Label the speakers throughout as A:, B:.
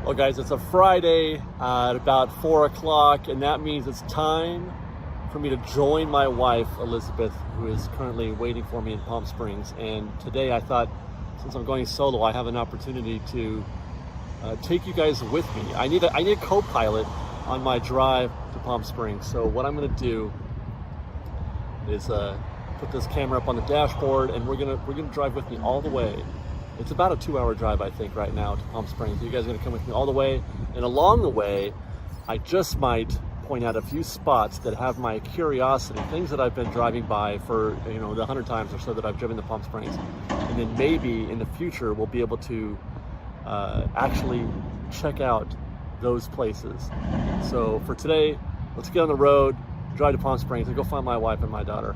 A: Well guys, it's a Friday at about 4 o'clock, and that means it's time for me to join my wife, Elizabeth, who is currently waiting for me in Palm Springs. And today I thought, since I'm going solo, I have an opportunity to take you guys with me. I need a co-pilot on my drive to Palm Springs. So what I'm gonna do is put this camera up on the dashboard, and we're gonna drive with me all the way. It's about a 2-hour drive, I think, right now to Palm Springs. You guys are gonna come with me all the way, and along the way, I just might point out a few spots that have my curiosity, things that I've been driving by for, the 100 times or so that I've driven to Palm Springs. And then maybe in the future, we'll be able to actually check out those places. So for today, let's get on the road, drive to Palm Springs, and go find my wife and my daughter.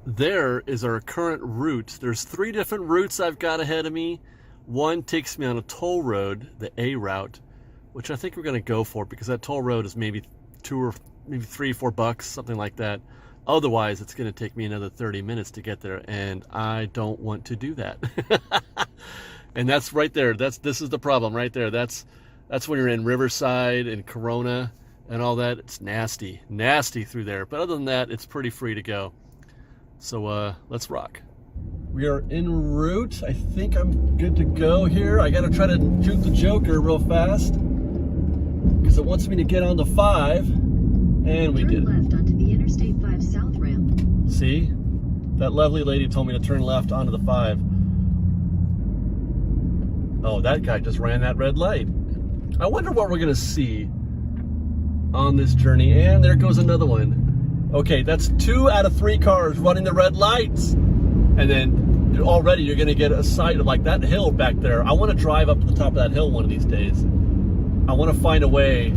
A: There is our current route. There's 3 different routes I've got ahead of me. One takes me on a toll road, the A route, which I think we're gonna go for because that toll road is maybe $3-4, something like that. Otherwise, it's gonna take me another 30 minutes to get there, and I don't want to do that. And that's right there. This is the problem right there. That's when you're in Riverside and Corona and all that. It's nasty through there. But other than that, it's pretty free to go. So let's rock. We are en route. I think I'm good to go here. I gotta try to juke the Joker real fast because it wants me to get on the 5, and we did.
B: Turn left onto the Interstate 5 South ramp.
A: See? That lovely lady told me to turn left onto the 5. Oh, that guy just ran that red light. I wonder what we're gonna see on this journey. And there goes another one. Okay, that's 2 out of 3 cars running the red lights. And then already you're gonna get a sight of like that hill back there. I wanna drive up to the top of that hill one of these days. I wanna find a way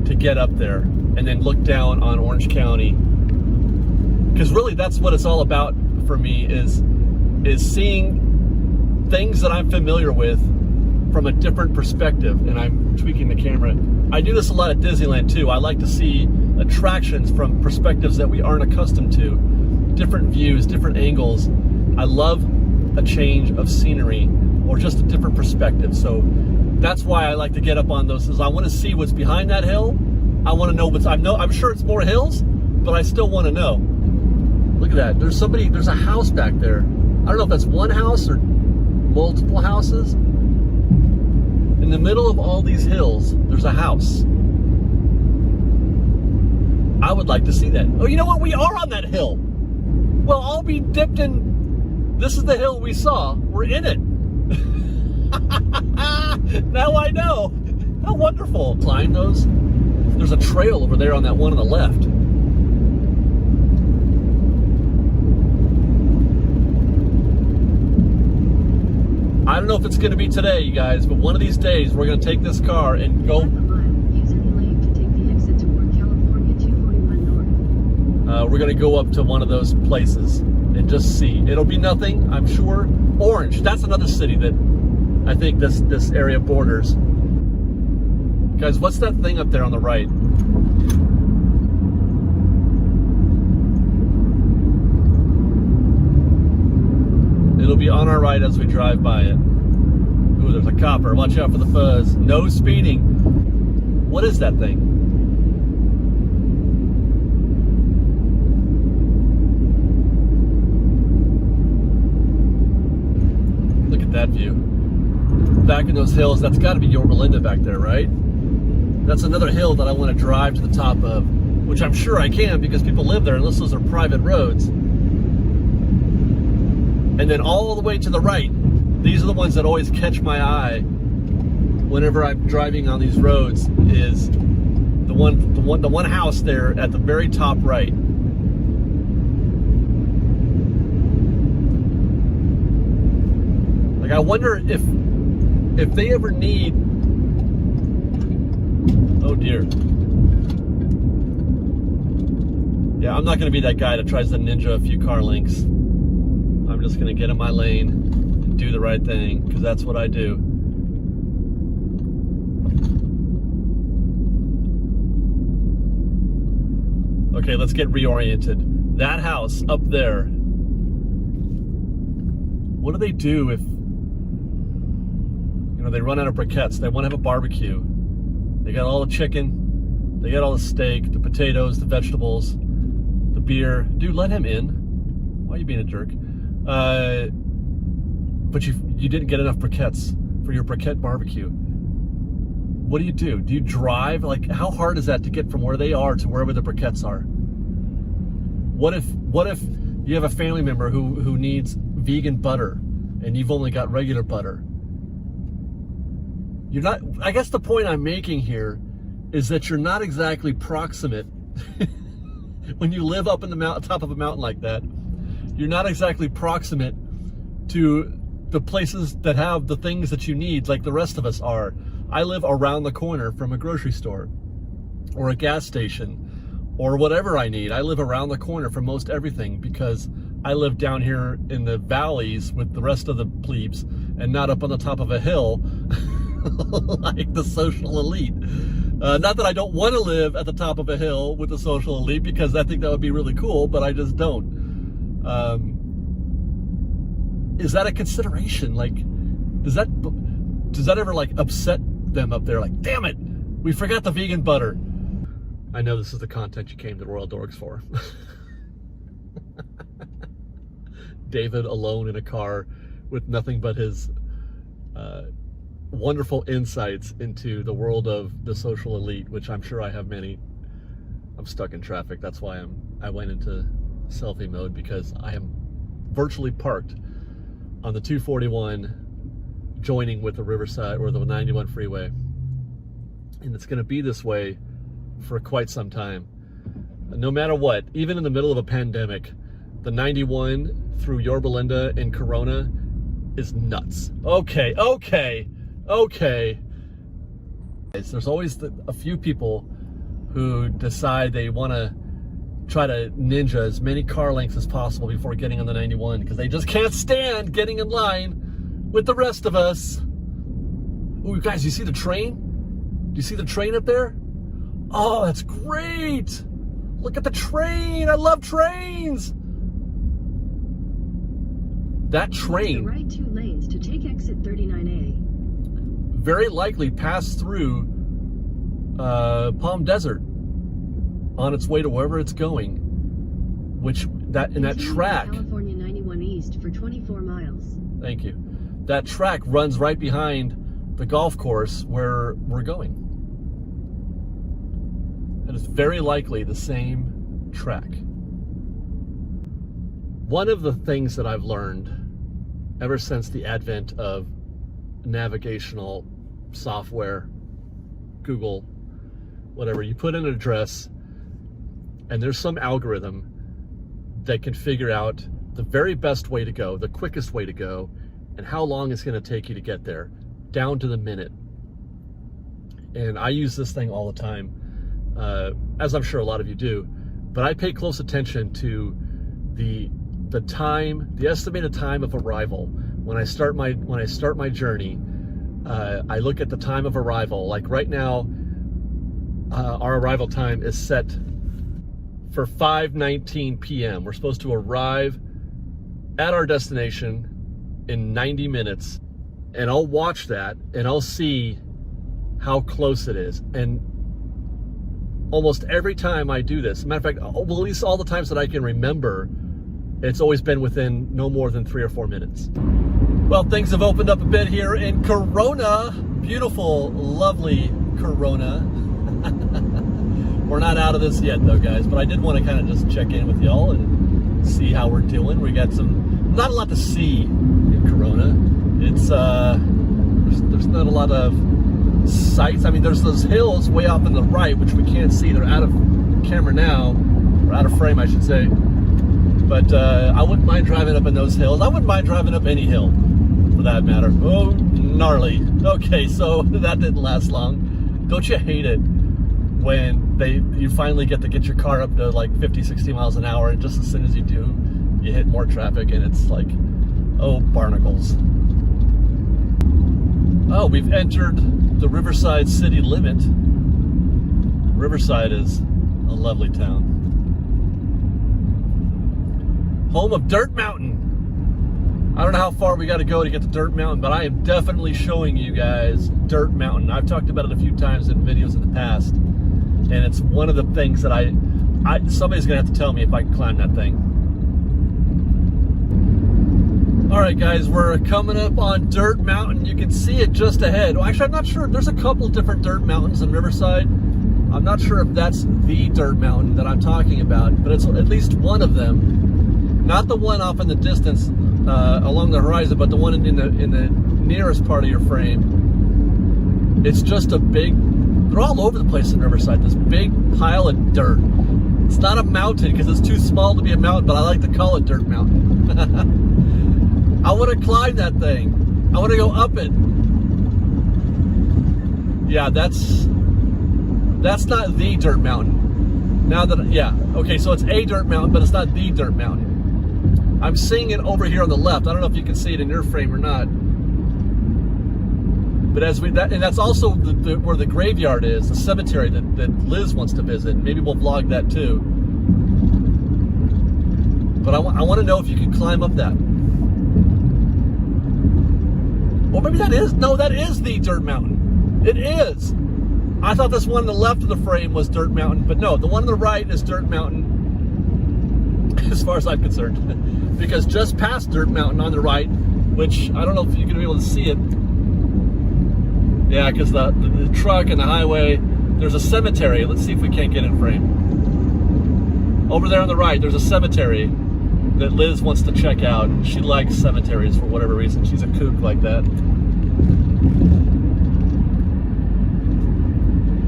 A: to get up there and then look down on Orange County. Because really that's what it's all about for me, is seeing things that I'm familiar with from a different perspective. And I'm tweaking the camera. I do this a lot at Disneyland too. I like to see attractions from perspectives that we aren't accustomed to. Different views, different angles. I love a change of scenery or just a different perspective. So that's why I like to get up on those, is I want to see what's behind that hill. I want to know I'm sure it's more hills, but I still want to know. Look at that. There's a house back there. I don't know if that's one house or multiple houses. In the middle of all these hills, there's a house. I would like to see that. Oh, you know what? We are on that hill. Well, I'll be dipped in. This is the hill we saw. We're in it. Now I know. How wonderful. Climb those. There's a trail over there on that one on the left. I don't know if it's going to be today, you guys, but one of these days we're going to take this car and go. We're going to go up to one of those places and just see. It'll be nothing, I'm sure. Orange, that's another city that I think this area borders. Guys, what's that thing up there on the right? It'll be on our right as we drive by it. Ooh, there's a copper. Watch out for the fuzz. No speeding. What is that thing? Look at that view. Back in those hills, that's got to be Yorba Linda back there, right? That's another hill that I want to drive to the top of, which I'm sure I can because people live there, unless those are private roads. And then all the way to the right, these are the ones that always catch my eye whenever I'm driving on these roads, is the one house there at the very top right. Like, I wonder if they ever need, oh dear. Yeah, I'm not gonna be that guy that tries to ninja a few car links. I'm just gonna get in my lane and do the right thing, because that's what I do. Okay, let's get reoriented. That house up there, what do they do if, when they run out of briquettes, they want to have a barbecue. They got all the chicken, they got all the steak, the potatoes, the vegetables, the beer. Dude, let him in. Why are you being a jerk? But you didn't get enough briquettes for your briquette barbecue. What do? Do you drive? Like, how hard is that to get from where they are to wherever the briquettes are? What if you have a family member who needs vegan butter and you've only got regular butter? You're not, I guess the point I'm making here is that you're not exactly proximate. When you live up in the top of a mountain like that, you're not exactly proximate to the places that have the things that you need like the rest of us are. I live around the corner from a grocery store or a gas station or whatever I need. I live around the corner from most everything because I live down here in the valleys with the rest of the plebes and not up on the top of a hill like the social elite. Not that I don't want to live at the top of a hill with the social elite, because I think that would be really cool, but I just don't. Is that a consideration? Like, does that ever like upset them up there? Like, damn it, we forgot the vegan butter. I know this is the content you came to Royal Dorks for. David alone in a car with nothing but his wonderful insights into the world of the social elite, which I'm sure I have many. I'm stuck in traffic. That's why I went into selfie mode, because I am virtually parked on the 241 joining with the Riverside or the 91 freeway. And it's going to be this way for quite some time. No matter what, even in the middle of a pandemic, the 91 through Yorba Linda and Corona is nuts. Okay. There's always a few people who decide they want to try to ninja as many car lengths as possible before getting on the 91 because they just can't stand getting in line with the rest of us. Ooh, guys, you see the train? Do you see the train up there? Oh, that's great. Look at the train. I love trains. That train,
B: the right 2 lanes to take exit 39A.
A: Very likely passed through Palm Desert on its way to wherever it's going. That track.
B: California 91 East for 24 miles.
A: Thank you. That track runs right behind the golf course where we're going. And it's very likely the same track. One of the things that I've learned ever since the advent of navigational software, Google, whatever, you put in an address and there's some algorithm that can figure out the very best way to go, the quickest way to go, and how long it's going to take you to get there, down to the minute. And I use this thing all the time, as I'm sure a lot of you do, but I pay close attention to the estimated time of arrival. When I start my journey, I look at the time of arrival. Like right now, our arrival time is set for 5:19 p.m. We're supposed to arrive at our destination in 90 minutes, and I'll watch that and I'll see how close it is. And almost every time I do this, matter of fact, well, at least all the times that I can remember, it's always been within no more than 3 or 4 minutes. Well, things have opened up a bit here in Corona. Beautiful, lovely Corona. We're not out of this yet though, guys, but I did want to kind of just check in with y'all and see how we're doing. We got not a lot to see in Corona. It's, there's not a lot of sights. I mean, there's those hills way off in the right, which we can't see. They're out of camera now, or out of frame, I should say. But I wouldn't mind driving up in those hills. I wouldn't mind driving up any hill, for that matter. Oh, gnarly. Okay, so that didn't last long. Don't you hate it when you finally get your car up to like 50, 60 miles an hour, and just as soon as you do, you hit more traffic, and it's like, oh, barnacles. Oh, we've entered the Riverside city limit. Riverside is a lovely town. Home of Dirt Mountain. I don't know how far we got to go to get to Dirt Mountain, but I am definitely showing you guys Dirt Mountain. I've talked about it a few times in videos in the past, and it's one of the things that somebody's gonna have to tell me if I can climb that thing. All right, guys, we're coming up on Dirt Mountain. You can see it just ahead. Well, actually, I'm not sure. There's a couple different dirt mountains in Riverside. I'm not sure if that's the dirt mountain that I'm talking about, but it's at least one of them. Not the one off in the distance along the horizon, but the one in the nearest part of your frame. It's just a big, they're all over the place in Riverside, this big pile of dirt. It's not a mountain because it's too small to be a mountain, but I like to call it Dirt Mountain. I want to climb that thing. I want to go up it. Yeah, that's not the dirt mountain. Now that, yeah, okay, so it's a dirt mountain, but it's not the dirt mountain. I'm seeing it over here on the left. I don't know if you can see it in your frame or not. But and that's also where the graveyard is, the cemetery that Liz wants to visit. Maybe we'll vlog that too. But I want to know if you can climb up that. Or maybe that is the Dirt Mountain. It is. I thought this one on the left of the frame was Dirt Mountain, but no, the one on the right is Dirt Mountain, as far as I'm concerned. Because just past Dirt Mountain on the right, which I don't know if you're going to be able to see it. Yeah, because the truck and the highway, there's a cemetery. Let's see if we can't get in frame. Over there on the right, there's a cemetery that Liz wants to check out. She likes cemeteries for whatever reason. She's a kook like that.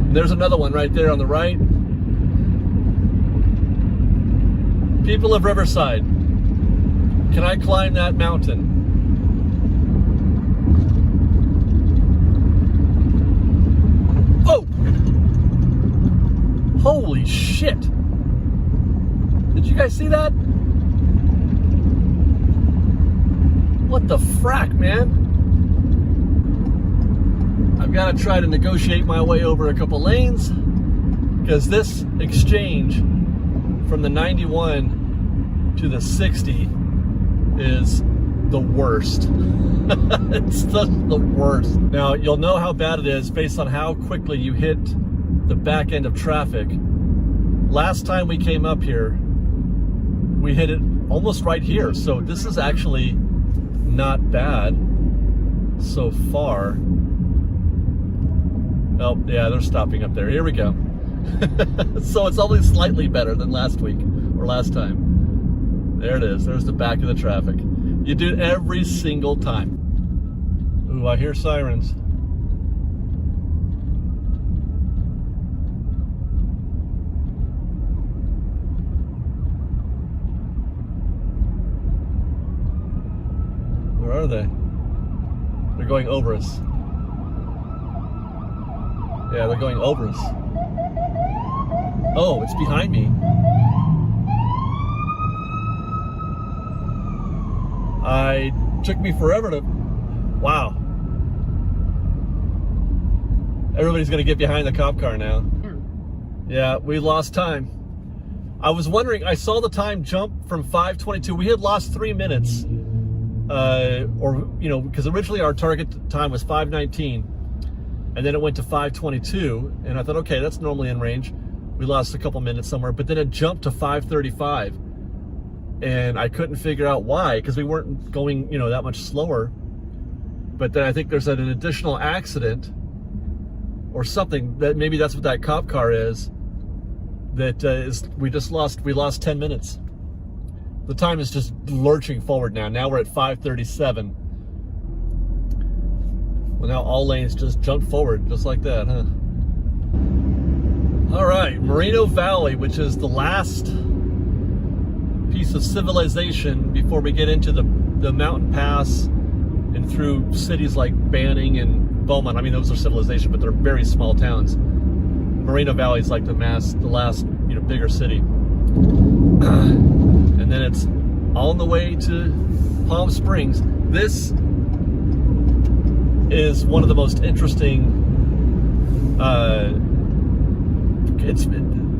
A: And there's another one right there on the right. People of Riverside, can I climb that mountain? Oh! Holy shit! Did you guys see that? What the frack, man? I've got to try to negotiate my way over a couple lanes because this exchange from the 91 to the 60 is the worst. It's the worst. Now, you'll know how bad it is based on how quickly you hit the back end of traffic. Last time we came up here, we hit it almost right here. So this is actually not bad so far. Oh, yeah, they're stopping up there. Here we go. So it's only slightly better than last week or last time. There it is. There's the back of the traffic. You do it every single time. Ooh, I hear sirens. Where are they? They're going over us. Yeah, they're going over us. Oh, it's behind me. It took me forever to... Wow. Everybody's going to get behind the cop car now. Yeah, we lost time. I was wondering, I saw the time jump from 5:22. We had lost 3 minutes. Because originally our target time was 5:19. And then it went to 5:22, and I thought, okay, that's normally in range. We lost a couple minutes somewhere, but then it jumped to 5:35, and I couldn't figure out why, because we weren't going, that much slower. But then I think there's an additional accident or something that maybe that's what that cop car is. That we lost 10 minutes. The time is just lurching forward now. Now we're at 5:37. Well, now all lanes just jump forward, just like that, huh? All right, Moreno Valley, which is the last piece of civilization before we get into the mountain pass and through cities like Banning and Beaumont. I mean, those are civilization, but they're very small towns. Moreno Valley is like the last, bigger city. And then it's on the way to Palm Springs. This is one of the most interesting,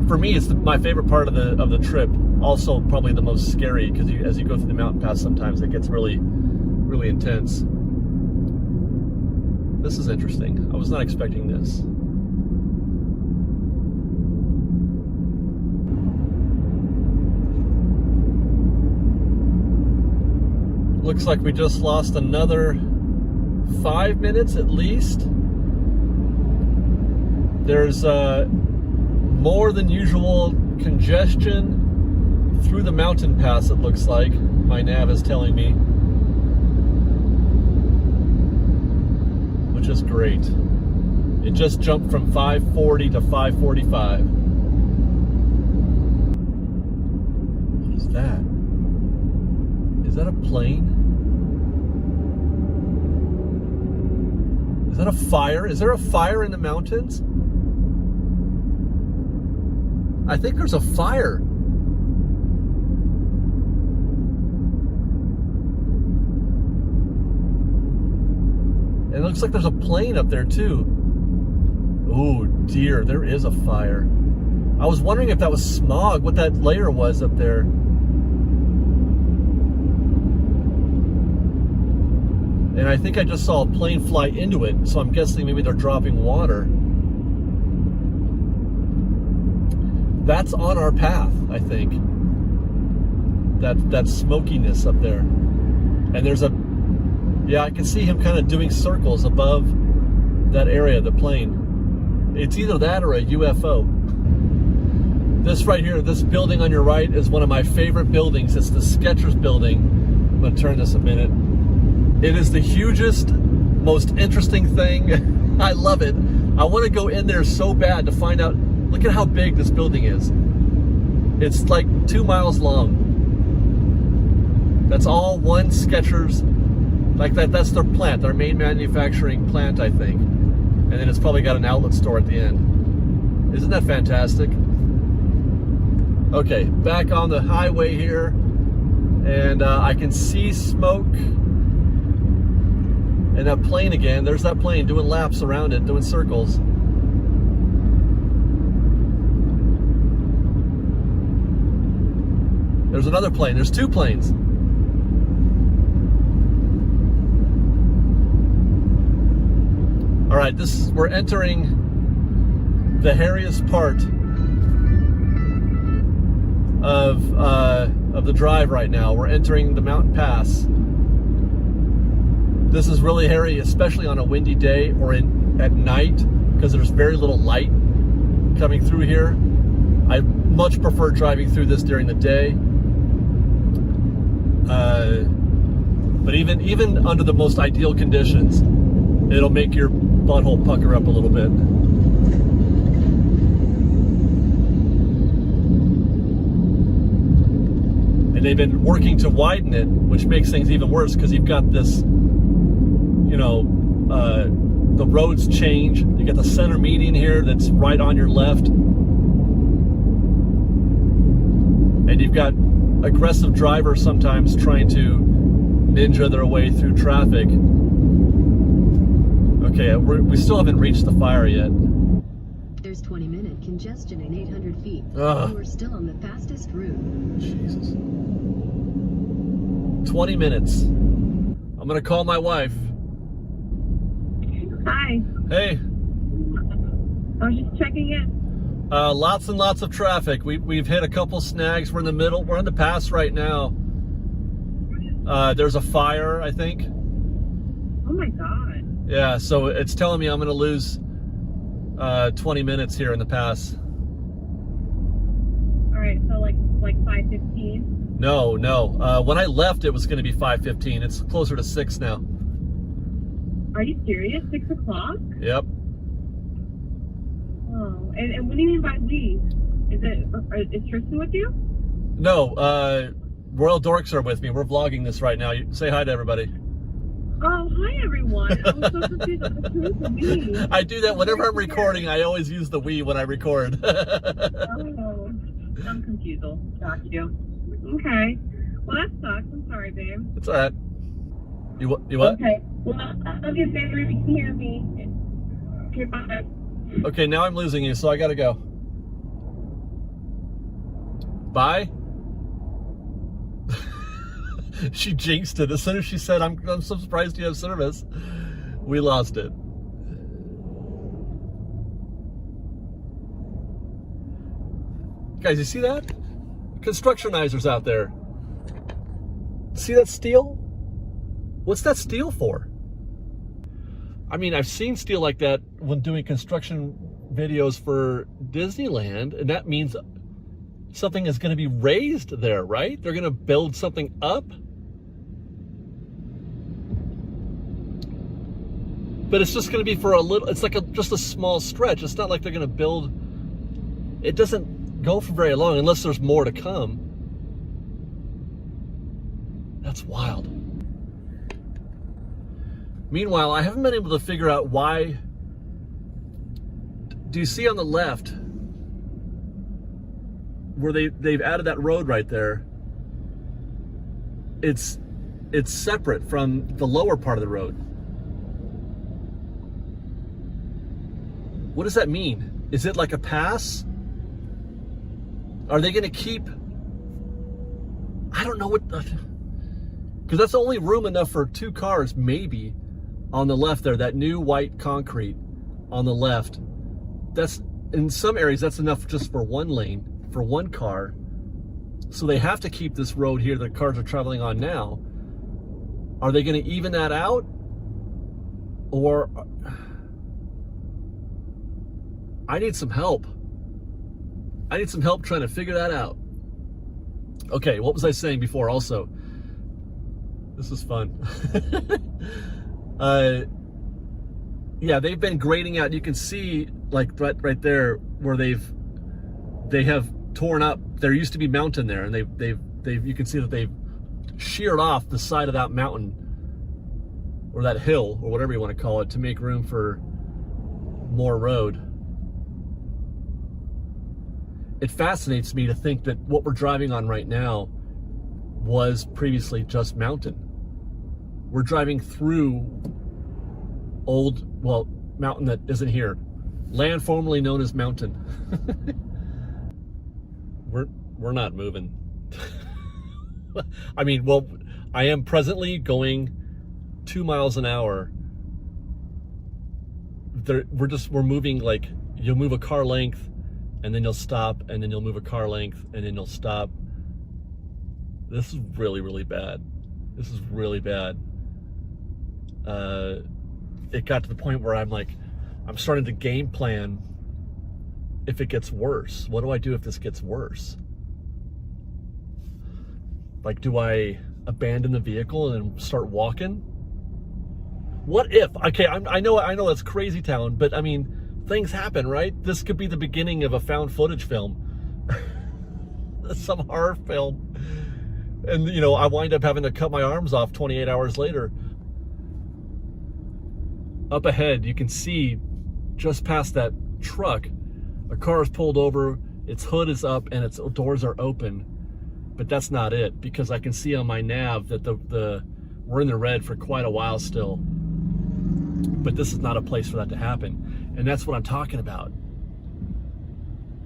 A: for me, it's my favorite part of the trip. Also probably the most scary, because as you go through the mountain pass, sometimes it gets really really intense. This is interesting. I was not expecting this. Looks like we just lost another 5 minutes at least. There's more than usual congestion through the mountain pass, it looks like. My nav is telling me. Which is great. It just jumped from 540 to 545. What is that? Is that a plane? Is that a fire? Is there a fire in the mountains? I think there's a fire. It looks like there's a plane up there too. Oh dear, there is a fire. I was wondering if that was smog, what that layer was up there. And I think I just saw a plane fly into it, so I'm guessing maybe they're dropping water. That's on our path, I think. That smokiness up there. And there's yeah, I can see him kind of doing circles above that area, the plane. It's either that or a UFO. This right here, this building on your right is one of my favorite buildings. It's the Skechers building. I'm gonna turn this a minute. It is the hugest, most interesting thing. I love it. I want to go in there so bad to find out. Look at how big this building is. It's like 2 miles long. That's all one Skechers. Like that's their plant, their main manufacturing plant, I think. And then it's probably got an outlet store at the end. Isn't that fantastic? Okay, back on the highway here. And I can see smoke. And that plane again, there's that plane doing laps around it, doing circles. There's another plane, there's 2 planes. All right, we're entering the hairiest part of the drive right now. We're entering the mountain pass. This is really hairy, especially on a windy day or at night, because there's very little light coming through here. I much prefer driving through this during the day. But even under the most ideal conditions, it'll make your butthole pucker up a little bit. And they've been working to widen it, which makes things even worse because you've got this, you know, the roads change. You get the center median here that's right on your left. And you've got aggressive drivers sometimes trying to ninja their way through traffic. Okay, we still haven't reached the fire yet.
B: There's 20-minute congestion in 800 feet.
A: Ugh.
B: You are still on the fastest route.
A: Jesus. 20 minutes. I'm gonna call my wife.
C: Hi.
A: Hey.
C: I was just checking in.
A: Lots and lots of traffic. We've hit a couple snags. We're in the middle. We're in the pass right now. There's a fire, I think.
C: Oh my God.
A: Yeah, so it's telling me I'm gonna lose 20 minutes here in the pass.
C: All right, so like 5:15.
A: No. When I left, it was gonna be 5:15. It's closer to 6 now.
C: Are you serious? 6 o'clock?
A: Yep.
C: Oh, and what do you mean by we? Is Tristan with you?
A: No, Royal Dorks are with me. We're vlogging this right now. Say hi to everybody.
C: Oh, hi everyone. I was so confused. Who's the we?
A: I do that whenever I'm recording. I always use the we when I record.
C: Oh, I'm confused. Got you. Okay. Well, that sucks. I'm sorry, babe.
A: It's all right. You what?
C: Okay. Well, I'll get better if you can hear me. Okay, bye.
A: Okay, now I'm losing you, so I gotta go. Bye. She jinxed it. As soon as she said, I'm so surprised you have service, we lost it. Guys, you see that? Constructionizers out there. See that steel? What's that steel for? I mean, I've seen steel like that when doing construction videos for Disneyland, and that means something is going to be raised there, right? They're going to build something up. But it's just going to be for a little, it's like just a small stretch. It's not like they're going to build, it doesn't go for very long unless there's more to come. That's wild. Meanwhile, I haven't been able to figure out why. Do you see on the left where they've added that road right there? It's separate from the lower part of the road. What does that mean? Is it like a pass? Are they going to keep? I don't know what, because that's only room enough for 2 cars, maybe, on the left there. That new white concrete on the left. That's, in some areas, that's enough just for 1 lane, for 1 car. So they have to keep this road here that cars are traveling on now. Are they going to even that out? Or I need some help. I need some help trying to figure that out. Okay, what was I saying before also? This is fun. Yeah, they've been grading out. You can see like right there where they have torn up. There used to be mountain there, and they've you can see that they've sheared off the side of that mountain or that hill or whatever you want to call it to make room for more road. It fascinates me to think that what we're driving on right now was previously just mountain. We're driving through mountain that isn't here. Land formerly known as mountain. We're not moving. I mean, well, I am presently going 2 miles an hour. We're moving like, you'll move a car length and then you'll stop, and then you'll move a car length and then you'll stop. This is really, really bad. This is really bad. It got to the point where I'm starting to game plan if it gets worse. What do I do if this gets worse? Like, do I abandon the vehicle and start walking? What if? Okay, I know it's crazy town, but I mean, things happen, right? This could be the beginning of a found footage film. Some horror film. And, you know, I wind up having to cut my arms off 28 hours later. Up ahead, you can see just past that truck, a car is pulled over, its hood is up, and its doors are open. But that's not it, because I can see on my nav that we're in the red for quite a while still. But this is not a place for that to happen. And that's what I'm talking about.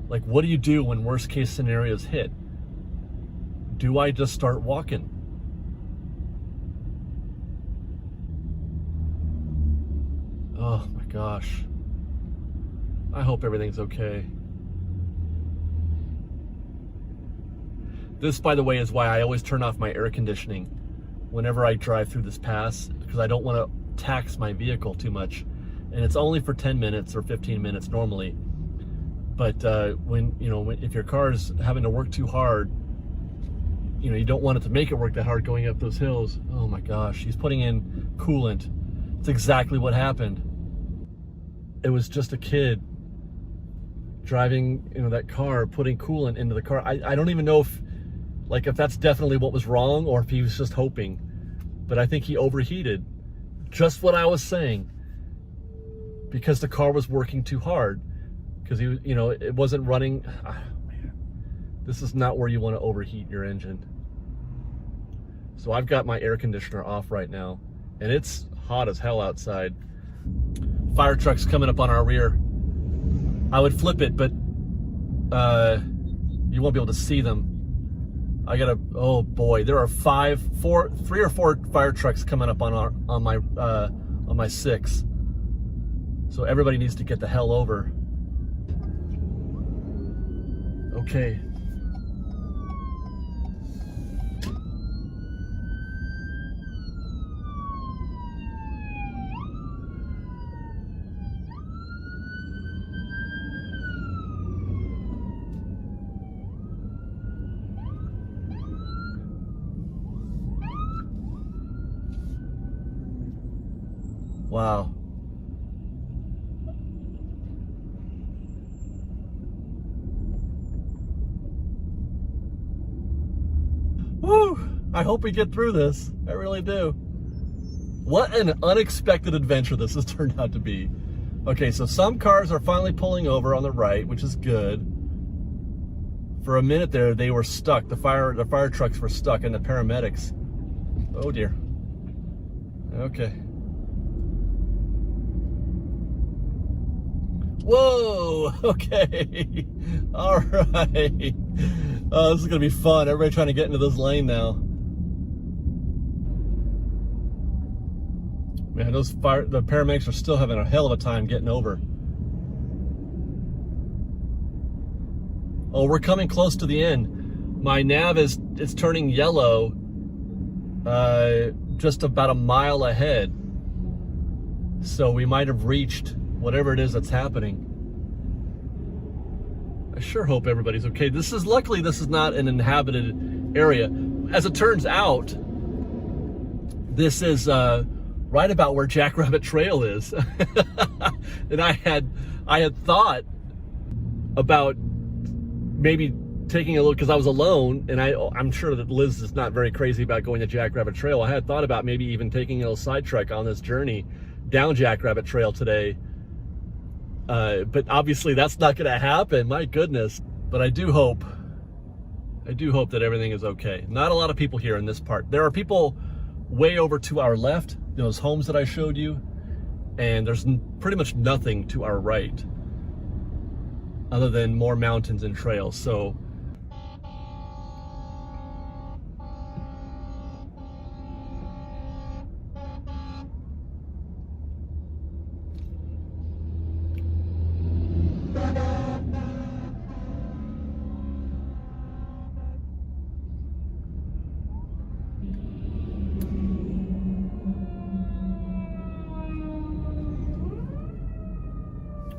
A: Like, what do you do when worst case scenarios hit? Do I just start walking? Oh my gosh. I hope everything's okay. This, by the way, is why I always turn off my air conditioning whenever I drive through this pass, because I don't want to tax my vehicle too much. And it's only for 10 minutes or 15 minutes normally. But if your car's having to work too hard, you know, you don't want it to make it work that hard going up those hills. Oh my gosh, he's putting in coolant. It's exactly what happened. It was just a kid driving, you know, that car, putting coolant into the car. I don't even know if that's definitely what was wrong or if he was just hoping. But I think he overheated. Just what I was saying. Because the car was working too hard. Because it wasn't running. Oh, man. This is not where you want to overheat your engine. So I've got my air conditioner off right now, and it's hot as hell outside. Fire truck's coming up on our rear. I would flip it, but you won't be able to see them. Oh boy, there are three or four fire trucks coming up on my 6. So everybody needs to get the hell over. Okay. Wow. Woo! I hope we get through this. I really do. What an unexpected adventure this has turned out to be. Okay, so some cars are finally pulling over on the right, which is good. For a minute there, they were stuck. The fire trucks were stuck, and the paramedics. Oh dear. Okay. Whoa, okay. All right. Oh, this is gonna be fun. Everybody trying to get into this lane now. Man, the paramedics are still having a hell of a time getting over. Oh, we're coming close to the end. My nav is turning yellow just about a mile ahead. So we might have reached whatever it is that's happening. I sure hope everybody's okay. Luckily this is not an inhabited area. As it turns out, this is right about where Jackrabbit Trail is. And I had thought about maybe taking a look, because I was alone, and I'm sure that Liz is not very crazy about going to Jackrabbit Trail. I had thought about maybe even taking a little sidetrack on this journey down Jackrabbit Trail today. But obviously that's not going to happen. My goodness. But I do hope that everything is okay. Not a lot of people here in this part. There are people way over to our left, those homes that I showed you, and there's pretty much nothing to our right other than more mountains and trails. So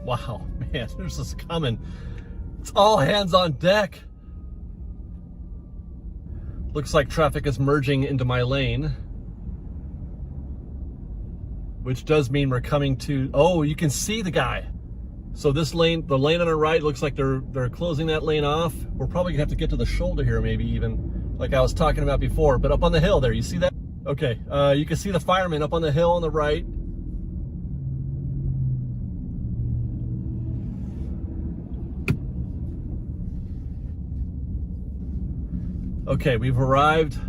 A: wow, man, there's this coming. It's all hands on deck. Looks like traffic is merging into my lane, which does mean we're coming to, oh, you can see the guy. So this lane, the lane on the right, looks like they're closing that lane off. We're probably gonna have to get to the shoulder here, maybe even, like I was talking about before. But up on the hill there, you see that? Okay, you can see the firemen up on the hill on the right. Okay, we've arrived.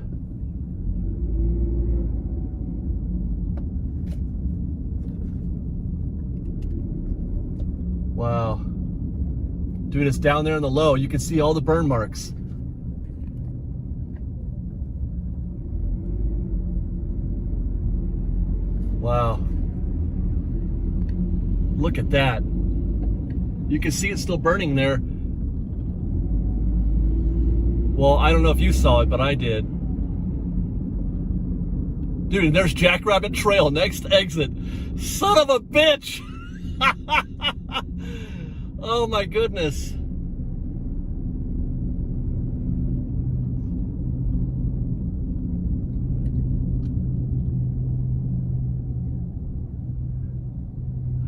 A: Wow. Dude, it's down there in the low. You can see all the burn marks. Wow. Look at that. You can see it's still burning there. Well, I don't know if you saw it, but I did. Dude, there's Jackrabbit Trail, next exit. Son of a bitch! Oh my goodness.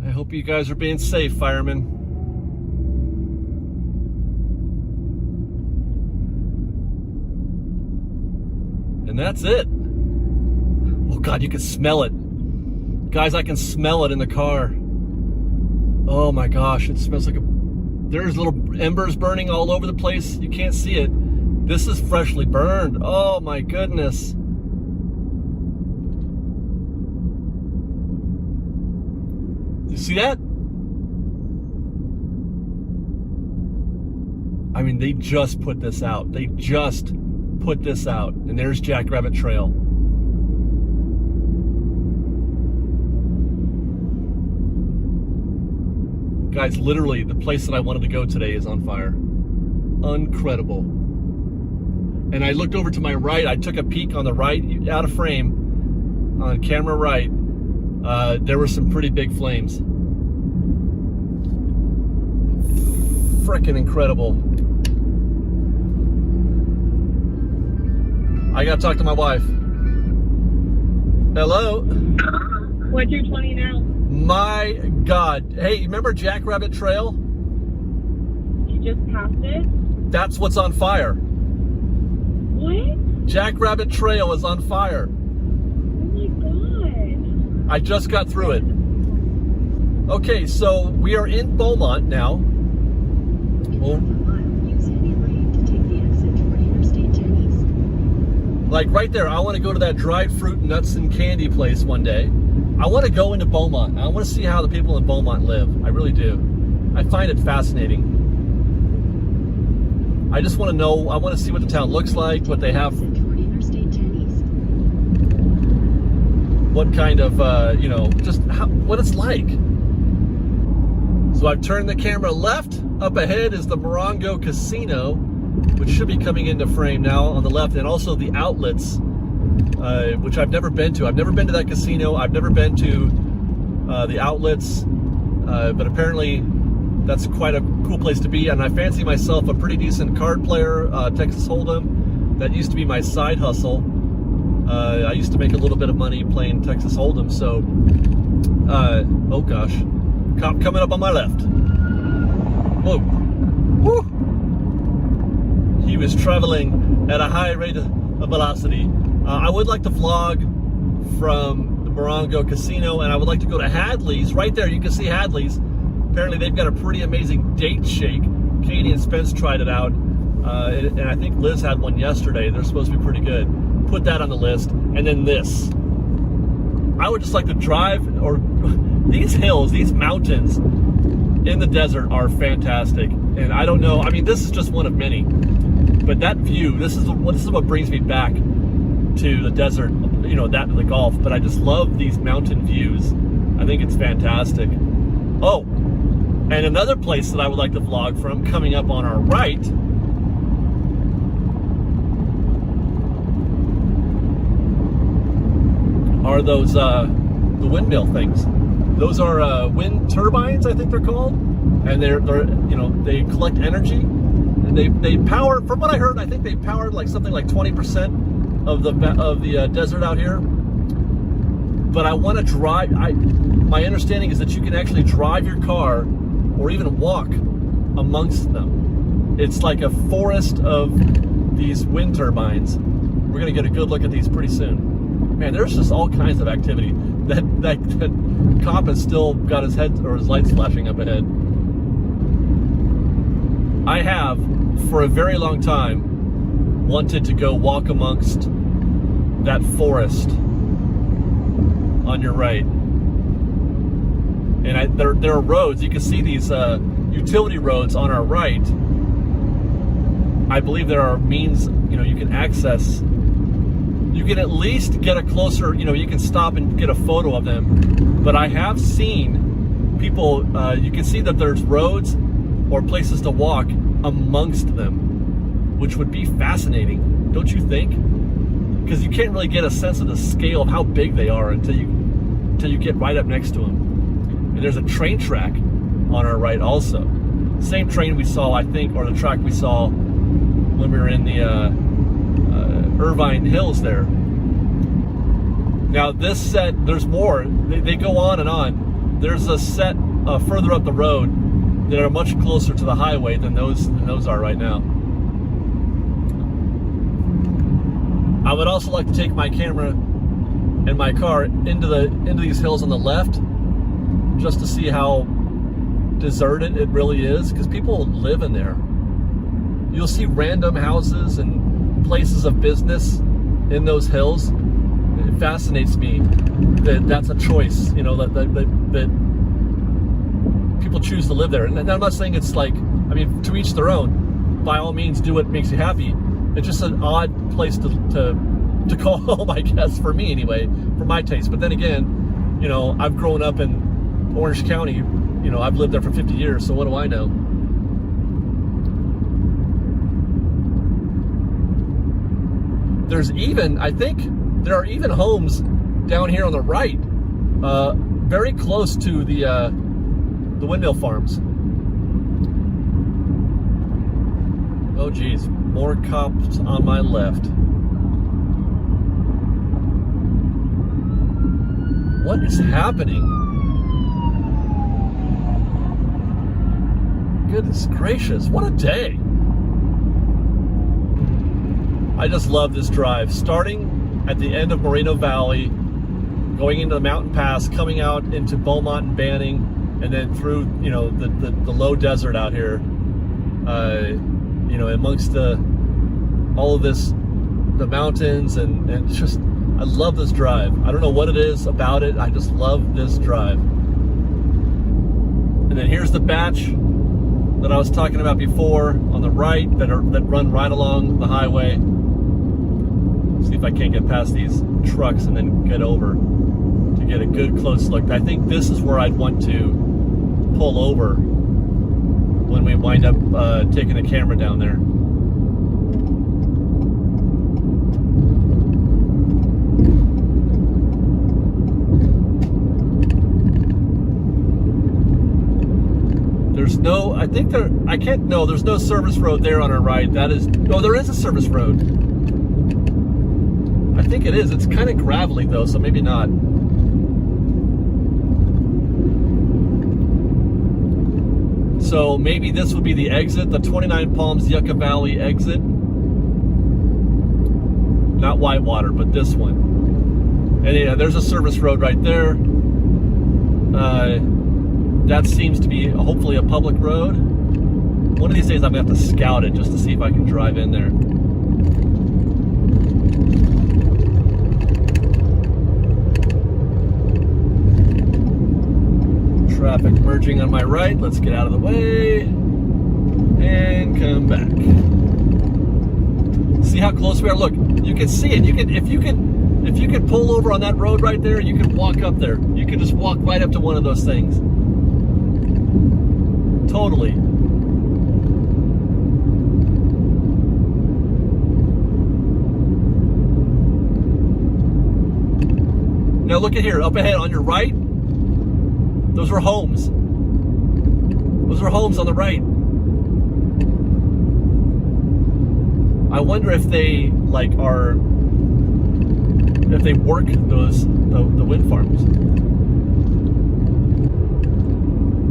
A: I hope you guys are being safe, firemen. And that's it. Oh God, you can smell it. Guys, I can smell it in the car. Oh my gosh, it smells like there's little embers burning all over the place. You can't see it. This is freshly burned. Oh my goodness. You see that? I mean, they just put this out. They just put this out. And there's Jackrabbit Trail. Guys, literally, the place that I wanted to go today is on fire. Incredible. And I looked over to my right. I took a peek on the right, out of frame, on camera right. There were some pretty big flames. Freaking incredible. I gotta talk to my wife. Hello?
C: What's your 20 now?
A: My God. Hey, you remember Jackrabbit Trail?
C: You just passed it?
A: That's what's on fire.
C: What?
A: Jackrabbit Trail is on fire.
C: Oh my God.
A: I just got through it. Okay, so we are in Beaumont now.
B: In half a mile, use any lane to take the exit toward Interstate 10 East.
A: Like right there, I want to go to that dried fruit, nuts, and candy place one day. I want to go into Beaumont. I want to see how the people in Beaumont live. I really do. I find it fascinating. I just want to know, I want to see what the town looks like, what they have,
B: Exit toward Interstate 10 East.
A: what kind of, you know, just how, what it's like. So I've turned the camera left. Up ahead is the Moreno Casino, which should be coming into frame now on the left, and also the outlets, which I've never been to. I've never been to that casino. I've never been to the outlets, but apparently that's quite a cool place to be. And I fancy myself a pretty decent card player, Texas Hold'em. That used to be my side hustle. I used to make a little bit of money playing Texas Hold'em. So, oh gosh, cop coming up on my left. Whoa, woo! He was traveling at a high rate of velocity. I would like to vlog from the Moreno Casino, and I would like to go to Hadley's. Right there, you can see Hadley's. Apparently, they've got a pretty amazing date shake. Katie and Spence tried it out, and I think Liz had one yesterday. They're supposed to be pretty good. Put that on the list. And then this. I would just like to drive, or these hills, these mountains in the desert are fantastic. And I don't know, I mean, this is just one of many. But that view, this is what brings me back to the desert, you know, that the Gulf. But I just love these mountain views. I think it's fantastic. Oh, and another place that I would like to vlog from, coming up on our right, are those the windmill things. Those are wind turbines, I think they're called, and they're you know, they collect energy. And they power, from what I heard, I think they powered like something like 20% of the desert out here. But I want to drive. My understanding is that you can actually drive your car or even walk amongst them. It's like a forest of these wind turbines. We're gonna get a good look at these pretty soon. Man, there's just all kinds of activity. That cop has still got his head or his lights flashing up ahead. I have, for a very long time, wanted to go walk amongst that forest on your right. And there are roads. You can see these utility roads on our right. I believe there are means, you know, you can access. You can at least get a closer, you know, you can stop and get a photo of them. But I have seen people, you can see that there's roads or places to walk amongst them, which would be fascinating, don't you think? Because you can't really get a sense of the scale of how big they are until you get right up next to them. And there's a train track on our right also. Same train we saw, I think, or the track we saw when we were in the Irvine Hills there. Now this set, there's more. They go on and on. There's a set further up the road that are much closer to the highway than those are right now. I would also like to take my camera and my car into these hills on the left, just to see how deserted it really is, because people live in there. You'll see random houses and places of business in those hills. It fascinates me that that's a choice, you know, that people choose to live there. And I'm not saying it's like, I mean, to each their own. By all means, do what makes you happy. it's just an odd place to call home, I guess, for me anyway, for my taste. But then again, you know, I've grown up in Orange County. You know, I've lived there for 50 years, so what do I know? There's even, I think, there are even homes down here on the right, very close to the windmill farms. Oh geez, more cops on my left. What is happening? Goodness gracious, what a day. I just love this drive. Starting at the end of Moreno Valley, going into the mountain pass, coming out into Beaumont and Banning, and then through, you know, the low desert out here. You know, amongst all of this, the mountains, and just, I love this drive. I don't know what it is about it. I just love this drive. And then here's the batch that I was talking about before on the right that run right along the highway. See if I can't get past these trucks and then get over to get a good close look. I think this is where I'd want to pull over when we wind up taking the camera down there. There's no, I think there, I can't, no, there's no service road there on our right. That is, oh, there is a service road. I think it is. It's kind of gravelly though, so maybe not. So maybe this would be the exit, the 29 Palms Yucca Valley exit. Not Whitewater, but this one. And yeah, there's a service road right there. That seems to be hopefully a public road. One of these days I'm gonna have to scout it just to see if I can drive in there. Traffic merging on my right. Let's get out of the way and come back. See how close we are? Look, you can see it. You can, if you can pull over on that road right there, you can walk up there. You can just walk right up to one of those things. Totally. Now look at here, up ahead on your right. Those are homes. Those are homes on the right. I wonder if they like are, if they work those the wind farms.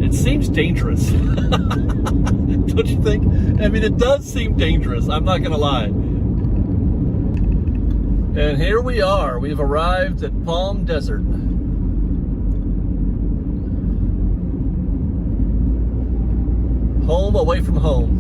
A: It seems dangerous. Don't you think? I mean, it does seem dangerous. I'm not gonna lie. And here we are. We've arrived at Palm Desert. Home away from home.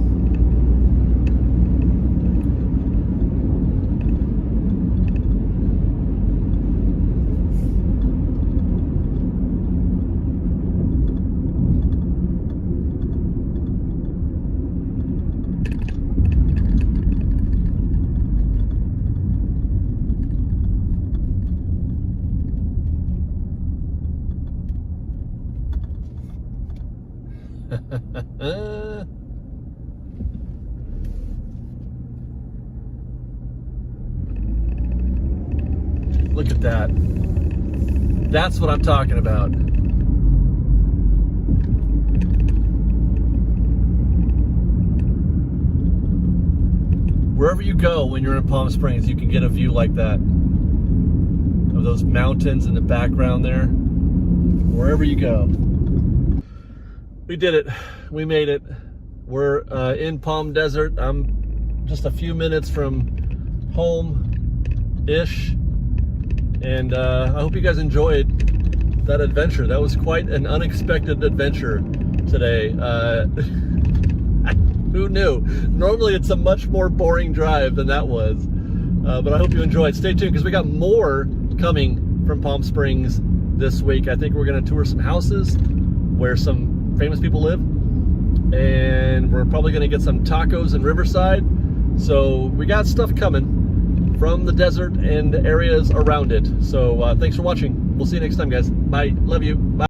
A: Look at that. That's what I'm talking about. Wherever you go when you're in Palm Springs, you can get a view like that of those mountains in the background there. Wherever you go. We did it. We made it. We're in Palm Desert. I'm just a few minutes from home-ish. And I hope you guys enjoyed that adventure. That was quite an unexpected adventure today. Who knew? Normally it's a much more boring drive than that was. But I hope you enjoyed. Stay tuned because we got more coming from Palm Springs this week. I think we're going to tour some houses where some famous people live. And we're probably going to get some tacos in Riverside. So we got stuff coming from the desert and areas around it. So thanks for watching. We'll see you next time, guys. Bye. Love you. Bye.